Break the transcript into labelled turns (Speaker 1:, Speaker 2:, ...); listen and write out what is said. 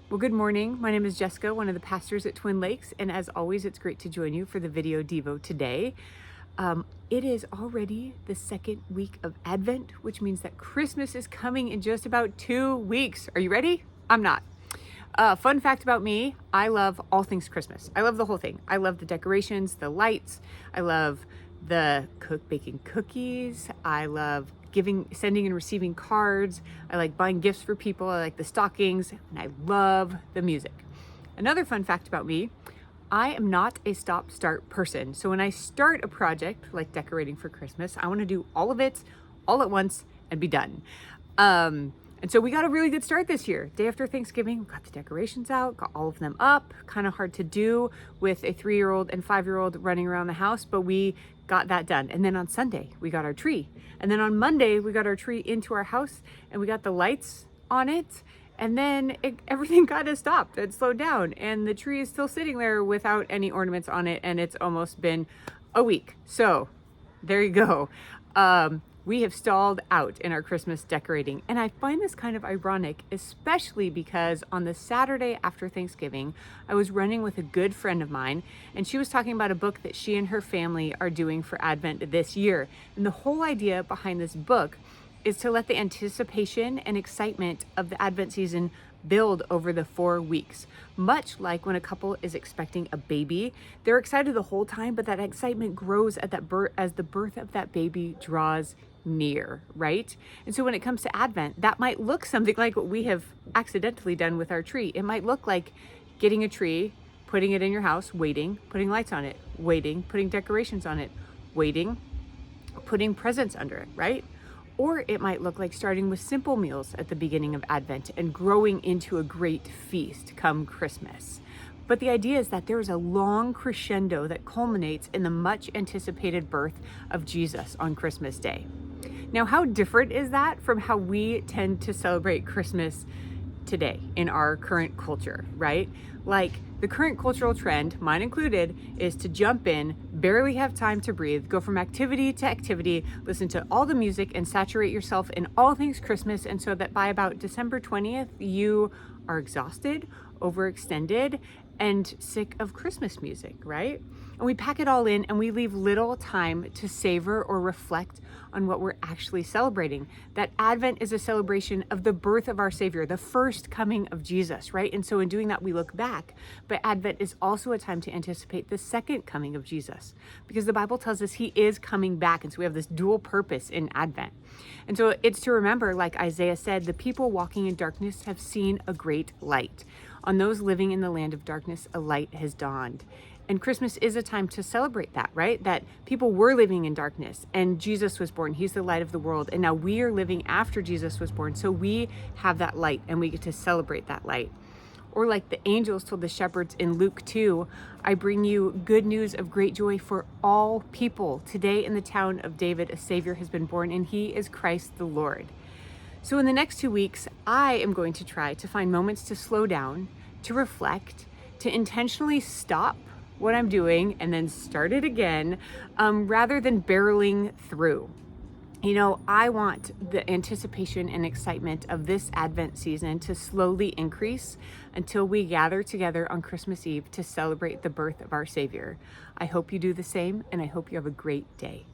Speaker 1: Well, good morning. My name is Jessica, one of the pastors at Twin Lakes, and as always, it's great to join you for the video Devo today. It is already the second week of Advent, which means that Christmas is coming in just about 2 weeks. Are you ready? I'm not. Fun fact about me, I love all things Christmas. I love the whole thing. I love the decorations, the lights. I love the baking cookies. I love sending and receiving cards. I like buying gifts for people. I like the stockings, and I love the music. Another fun fact about me, I am not a stop-start person. So when I start a project like decorating for Christmas, I want to do all of it all at once and be done. And so we got a really good start this year. Day after Thanksgiving, we got the decorations out, got all of them up. Kind of hard to do with a 3-year-old and 5-year-old running around the house, but we got that done. And then on Sunday, we got our tree. And then on Monday, we got our tree into our house and we got the lights on it. And then everything kind of stopped. It slowed down. And the tree is still sitting there without any ornaments on it. And it's almost been a week. So there you go. We have stalled out in our Christmas decorating. And I find this kind of ironic, especially because on the Saturday after Thanksgiving, I was running with a good friend of mine, and she was talking about a book that she and her family are doing for Advent this year. And the whole idea behind this book is to let the anticipation and excitement of the Advent season build over the 4 weeks. Much like when a couple is expecting a baby, they're excited the whole time, but that excitement grows at as the birth of that baby draws near, right? And so when it comes to Advent, that might look something like what we have accidentally done with our tree. It might look like getting a tree, putting it in your house, waiting, putting lights on it, waiting, putting decorations on it, waiting, putting presents under it, right? Or it might look like starting with simple meals at the beginning of Advent and growing into a great feast come Christmas. But the idea is that there is a long crescendo that culminates in the much anticipated birth of Jesus on Christmas Day. Now, how different is that from how we tend to celebrate Christmas today in our current culture, right? Like the current cultural trend, mine included, is to jump in, barely have time to breathe, go from activity to activity, listen to all the music and saturate yourself in all things Christmas. And so that by about December 20th, you are exhausted, overextended, and sick of Christmas music, right? And we pack it all in and we leave little time to savor or reflect on what we're actually celebrating. That Advent is a celebration of the birth of our Savior, the first coming of Jesus, right? And so in doing that, we look back. But Advent is also a time to anticipate the second coming of Jesus, because the Bible tells us he is coming back. And so we have this dual purpose in Advent. And so it's to remember, like Isaiah said, the people walking in darkness have seen a great light. On those living in the land of darkness, a light has dawned. And Christmas is a time to celebrate that, right? That people were living in darkness and Jesus was born. He's the light of the world. And now we are living after Jesus was born. So we have that light and we get to celebrate that light. Or like the angels told the shepherds in Luke 2, I bring you good news of great joy for all people. Today in the town of David, a Savior has been born, and he is Christ the Lord. So in the next 2 weeks, I am going to try to find moments to slow down, to reflect, to intentionally stop what I'm doing and then start it again, rather than barreling through. You know, I want the anticipation and excitement of this Advent season to slowly increase until we gather together on Christmas Eve to celebrate the birth of our Savior. I hope you do the same, and I hope you have a great day.